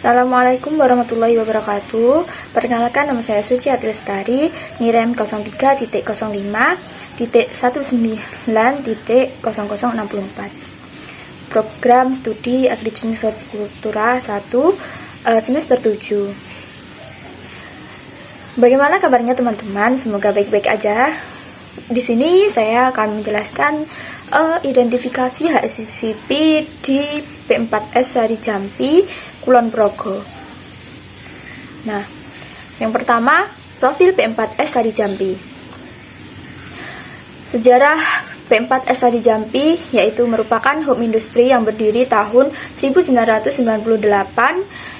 Assalamualaikum warahmatullahi wabarakatuh. Perkenalkan, nama saya Suci Ati Lestari, NIREM 03.05.19.0064. Program Studi Agribisnis Hortikultura 1 semester 7. Bagaimana kabarnya teman-teman? Semoga baik-baik aja. Di sini saya akan menjelaskan identifikasi HACCP di P4S Sari Jampi, Kulon Progo. Nah, yang pertama, profil P4S Sari Jampi. Sejarah P4S Sari Jampi yaitu merupakan home industry yang berdiri tahun 1998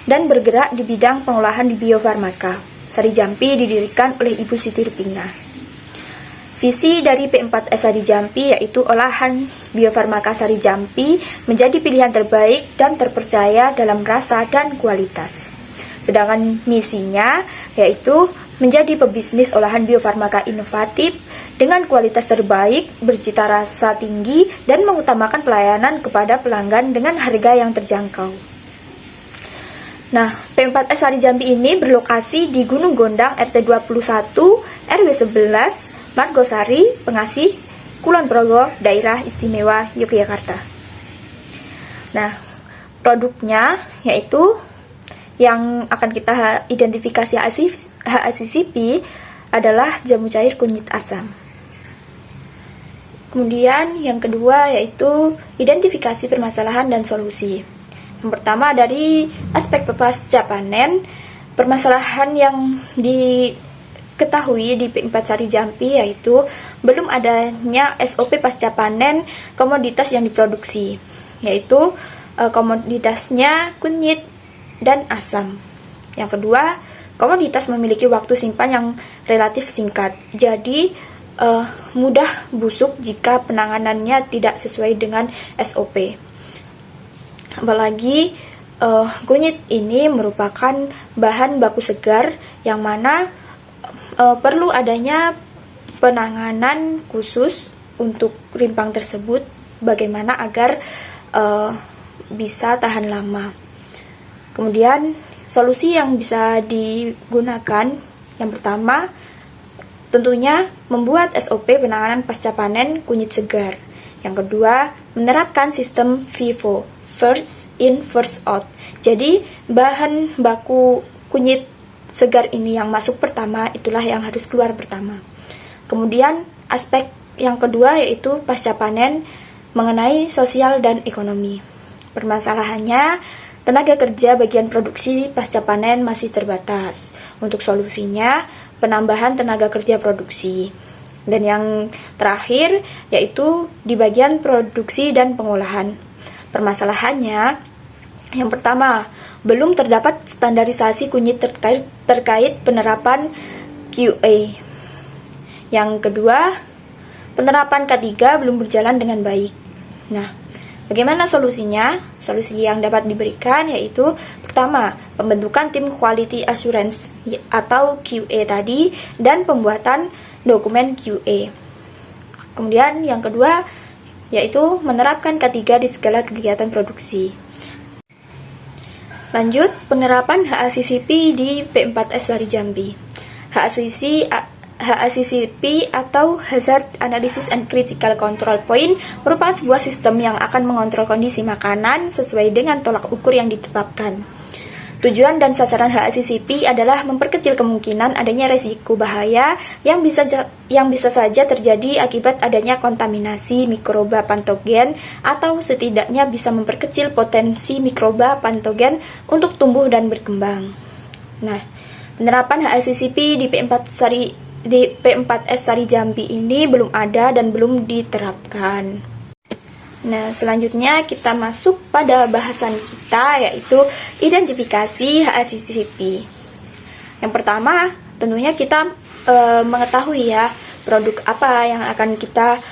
dan bergerak di bidang pengolahan di biofarmaka. Sari Jampi didirikan oleh Ibu Siti Rupinga. Visi dari P4S Sari Jampi yaitu olahan biofarmaka Sari Jampi menjadi pilihan terbaik dan terpercaya dalam rasa dan kualitas. Sedangkan misinya yaitu menjadi pebisnis olahan biofarmaka inovatif dengan kualitas terbaik, bercita rasa tinggi, dan mengutamakan pelayanan kepada pelanggan dengan harga yang terjangkau. Nah, P4S Sari Jampi ini berlokasi di Gunung Gondang RT 21 RW 11 Margosari, Pengasih, Kulon Progo, Daerah Istimewa Yogyakarta. Nah, produknya yaitu yang akan kita identifikasi HACCP adalah jamu cair kunyit asam. Kemudian yang kedua yaitu identifikasi permasalahan dan solusi. Yang pertama dari aspek pasca panen, permasalahan yang diketahui di P4 Sari Jampi yaitu belum adanya SOP pasca panen komoditas yang diproduksi, yaitu komoditasnya kunyit dan asam. Yang kedua, komoditas memiliki waktu simpan yang relatif singkat, jadi mudah busuk jika penanganannya tidak sesuai dengan SOP. Apalagi kunyit ini merupakan bahan baku segar yang mana perlu adanya penanganan khusus untuk rimpang tersebut, bagaimana agar bisa tahan lama. Kemudian solusi yang bisa digunakan yang pertama tentunya membuat SOP penanganan pasca panen kunyit segar. Yang kedua, menerapkan sistem FIFO, first in first out. Jadi bahan baku kunyit segar ini yang masuk pertama, itulah yang harus keluar pertama. Kemudian aspek yang kedua yaitu pasca panen mengenai sosial dan ekonomi. Permasalahannya, tenaga kerja bagian produksi pasca panen masih terbatas. Untuk solusinya, penambahan tenaga kerja produksi. Dan yang terakhir yaitu di bagian produksi dan pengolahan. Permasalahannya, yang pertama, belum terdapat standarisasi kunyit terkait penerapan QA. Yang kedua, penerapan K3 belum berjalan dengan baik. Nah, bagaimana solusinya? Solusi yang dapat diberikan yaitu pertama, pembentukan tim quality assurance atau QA tadi dan pembuatan dokumen QA. Kemudian yang kedua yaitu menerapkan K3 di segala kegiatan produksi. Lanjut, penerapan HACCP di P4S Sari Jampi. HACCP atau Hazard Analysis and Critical Control Point merupakan sebuah sistem yang akan mengontrol kondisi makanan sesuai dengan tolak ukur yang ditetapkan. Tujuan dan sasaran HACCP adalah memperkecil kemungkinan adanya resiko bahaya yang bisa saja terjadi akibat adanya kontaminasi mikroba patogen atau setidaknya bisa memperkecil potensi mikroba patogen untuk tumbuh dan berkembang. Nah, penerapan HACCP di P4S Sari Jampi ini belum ada dan belum diterapkan. Nah, selanjutnya kita masuk pada bahasan kita yaitu identifikasi HACCP. Yang pertama, tentunya kita mengetahui ya produk apa yang akan kita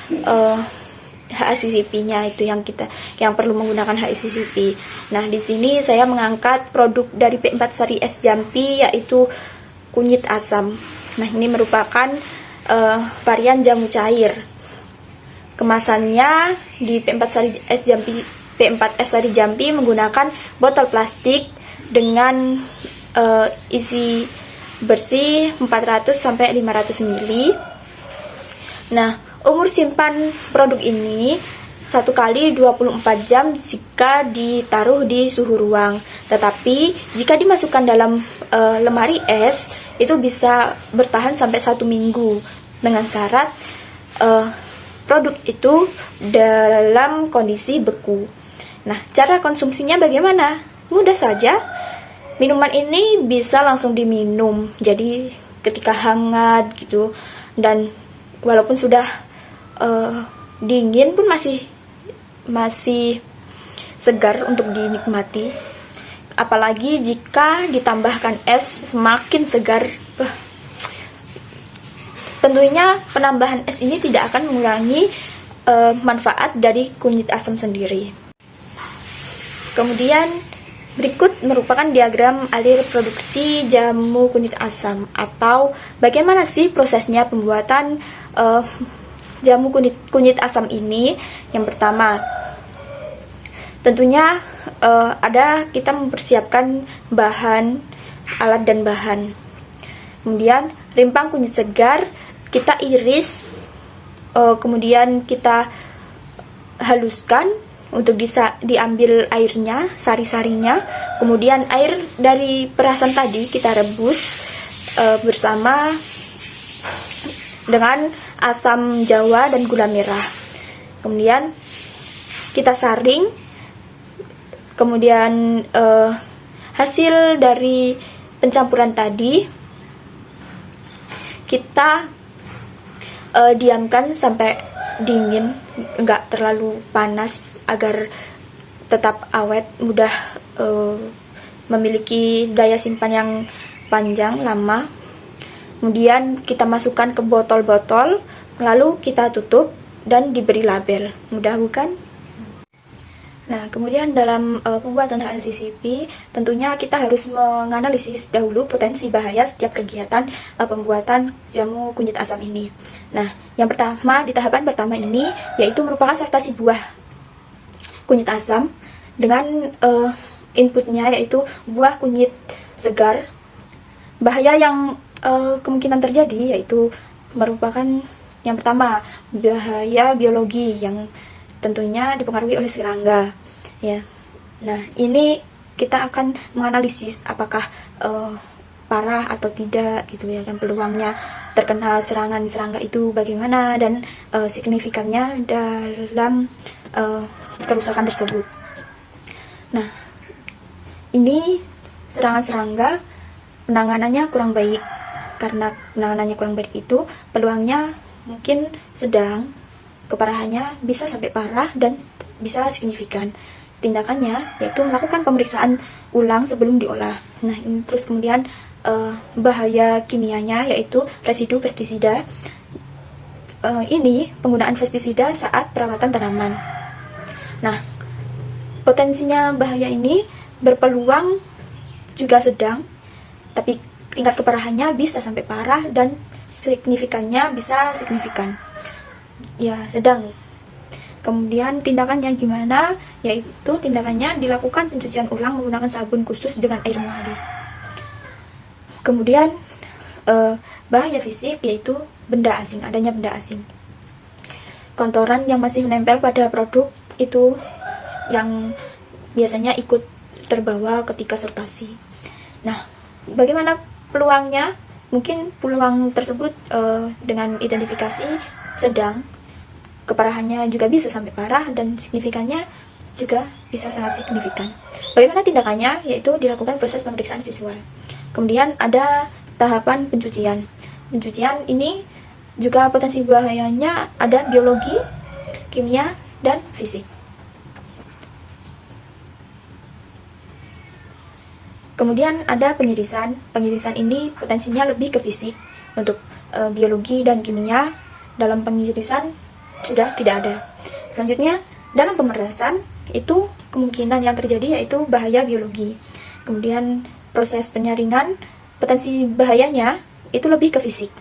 HACCP-nya itu yang perlu menggunakan HACCP. Nah, di sini saya mengangkat produk dari P4 Sari S Jampi yaitu kunyit asam. Nah, ini merupakan varian jamu cair. Kemasannya di P4S Sari Jampi menggunakan botol plastik dengan isi bersih 400 sampai 500 ml. Nah, umur simpan produk ini 1 kali 24 jam jika ditaruh di suhu ruang. Tetapi jika dimasukkan dalam lemari es, itu bisa bertahan sampai 1 minggu dengan syarat produk itu dalam kondisi beku. Nah, cara konsumsinya bagaimana? Mudah saja. Minuman ini bisa langsung diminum. Jadi ketika hangat gitu, dan walaupun sudah dingin pun masih segar untuk dinikmati. Apalagi jika ditambahkan es, semakin segar. Tentunya penambahan es ini tidak akan mengurangi manfaat dari kunyit asam sendiri. Kemudian berikut merupakan diagram alir produksi jamu kunyit asam, atau bagaimana sih prosesnya pembuatan jamu kunyit asam ini. Yang pertama, tentunya kita mempersiapkan bahan, alat dan bahan. Kemudian rimpang kunyit segar kita iris, kemudian kita haluskan untuk bisa diambil airnya, sari-sarinya. Kemudian air dari perasan tadi kita rebus bersama dengan asam jawa dan gula merah. Kemudian kita saring. Kemudian hasil dari pencampuran tadi kita diamkan sampai dingin, enggak terlalu panas, agar tetap awet, mudah memiliki daya simpan yang panjang lama. Kemudian kita masukkan ke botol-botol, lalu kita tutup dan diberi label. Mudah bukan? Nah, kemudian dalam pembuatan HACCP, tentunya kita harus menganalisis dahulu potensi bahaya setiap kegiatan pembuatan jamu kunyit asam ini. Nah, yang pertama, di tahapan pertama ini, yaitu merupakan fermentasi buah kunyit asam dengan inputnya yaitu buah kunyit segar. Bahaya yang kemungkinan terjadi yaitu merupakan yang pertama, bahaya biologi yang tentunya dipengaruhi oleh serangga, ya. Nah, ini kita akan menganalisis apakah parah atau tidak, gitu ya, kan, peluangnya terkena serangan serangga itu bagaimana, dan signifikannya dalam kerusakan tersebut. Nah, ini serangan serangga penanganannya kurang baik. Karena penanganannya kurang baik itu, peluangnya mungkin sedang, keparahannya bisa sampai parah dan bisa signifikan. Tindakannya yaitu melakukan pemeriksaan ulang sebelum diolah. Nah, ini terus kemudian bahaya kimianya yaitu residu pestisida. Ini penggunaan pestisida saat perawatan tanaman. Nah, potensinya bahaya ini berpeluang juga sedang, tapi tingkat keparahannya bisa sampai parah dan signifikannya bisa signifikan. Ya, sedang. Kemudian tindakannya gimana? Yaitu tindakannya dilakukan pencucian ulang menggunakan sabun khusus dengan air mengalir. Kemudian bahaya fisik yaitu benda asing, adanya benda asing. Kotoran yang masih menempel pada produk itu yang biasanya ikut terbawa ketika sortasi. Nah, bagaimana peluangnya? Mungkin peluang tersebut dengan identifikasi sedang, keparahannya juga bisa sampai parah, dan signifikannya juga bisa sangat signifikan. Bagaimana tindakannya? Yaitu dilakukan proses pemeriksaan visual. Kemudian ada tahapan pencucian. Pencucian ini juga potensi bahayanya ada biologi, kimia, dan fisik. Kemudian ada pengirisan. Pengirisan ini potensinya lebih ke fisik. Untuk biologi dan kimia dalam pengirisan sudah tidak ada. Selanjutnya, dalam pemerasan itu kemungkinan yang terjadi yaitu bahaya biologi. Kemudian proses penyaringan, potensi bahayanya itu lebih ke fisik.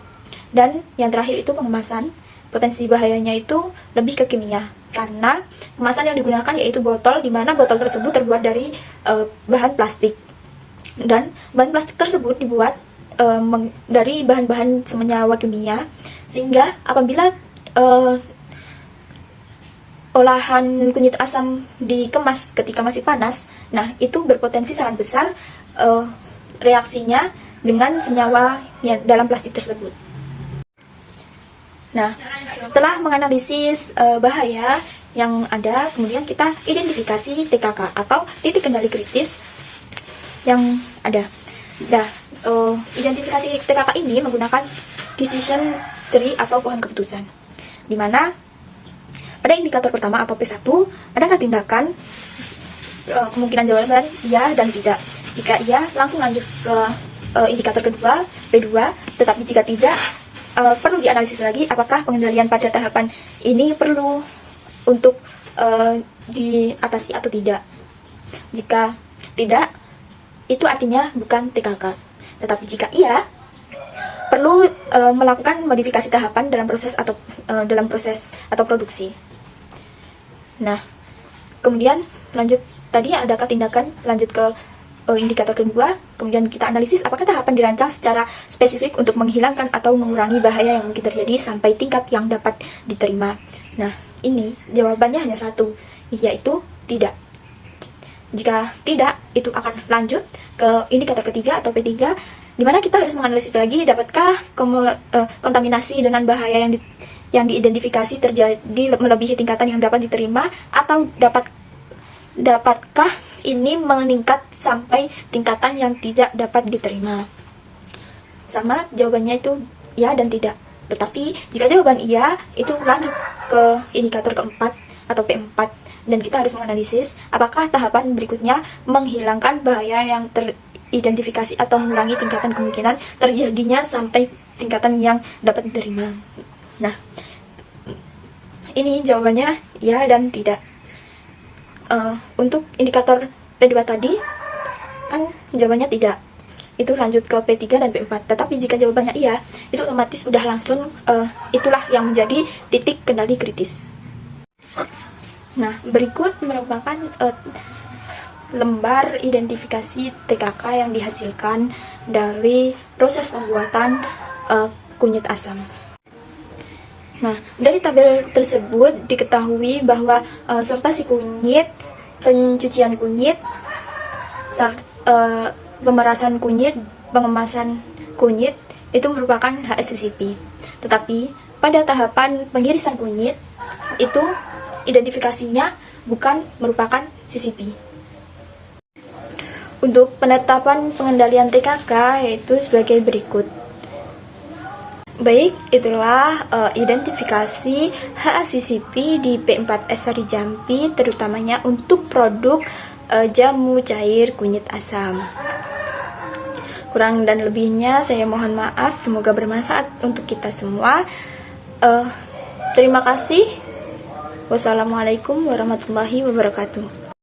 Dan yang terakhir itu pengemasan, potensi bahayanya itu lebih ke kimia. Karena kemasan yang digunakan yaitu botol, di mana botol tersebut terbuat dari bahan plastik. Dan bahan plastik tersebut dibuat dari bahan-bahan senyawa kimia, sehingga apabila olahan kunyit asam dikemas ketika masih panas, nah itu berpotensi sangat besar reaksinya dengan senyawa yang dalam plastik tersebut. Nah, setelah menganalisis bahaya yang ada, kemudian kita identifikasi TKK atau titik kendali kritis yang ada. Nah, identifikasi TKK ini menggunakan decision tree atau pohon keputusan, di mana pada indikator pertama atau P1 adakah tindakan, kemungkinan jawaban iya dan tidak. Jika iya, langsung lanjut ke indikator kedua, P2, tetapi jika tidak, perlu dianalisis lagi apakah pengendalian pada tahapan ini perlu untuk diatasi atau tidak. Jika tidak, itu artinya bukan TKK. Tetapi jika iya, perlu melakukan modifikasi tahapan dalam proses atau produksi. Nah, kemudian lanjut tadi adakah tindakan, lanjut ke indikator kedua, kemudian kita analisis apakah tahapan dirancang secara spesifik untuk menghilangkan atau mengurangi bahaya yang mungkin terjadi sampai tingkat yang dapat diterima. Nah, ini jawabannya hanya satu, yaitu tidak. Jika tidak, itu akan lanjut ke indikator ketiga atau P3, di mana kita harus menganalisis lagi dapatkah kontaminasi dengan bahaya yang diidentifikasi terjadi melebihi tingkatan yang dapat diterima, atau dapatkah ini meningkat sampai tingkatan yang tidak dapat diterima. Sama, jawabannya itu ya dan tidak. Tetapi jika jawaban iya, itu lanjut ke indikator keempat atau P4, dan kita harus menganalisis apakah tahapan berikutnya menghilangkan bahaya yang teridentifikasi atau mengurangi tingkatan kemungkinan terjadinya sampai tingkatan yang dapat diterima. Nah, ini jawabannya ya dan tidak. Untuk indikator P2 tadi kan jawabannya tidak, itu lanjut ke P3 dan P4. Tetapi jika jawabannya iya, itu otomatis udah langsung itulah yang menjadi titik kendali kritis. Nah, berikut merupakan lembar identifikasi TKK yang dihasilkan dari proses pembuatan kunyit asam. Nah, dari tabel tersebut diketahui bahwa sortasi kunyit, pencucian kunyit, pemerasan kunyit, pengemasan kunyit itu merupakan HACCP. Tetapi pada tahapan pengirisan kunyit itu identifikasinya bukan merupakan CCP. Untuk penetapan pengendalian TKK yaitu sebagai berikut. Baik, itulah identifikasi HACCP di P4S Sari Jampi, terutamanya untuk produk jamu cair kunyit asam. Kurang dan lebihnya saya mohon maaf, semoga bermanfaat untuk kita semua. Terima kasih. Wassalamualaikum warahmatullahi wabarakatuh.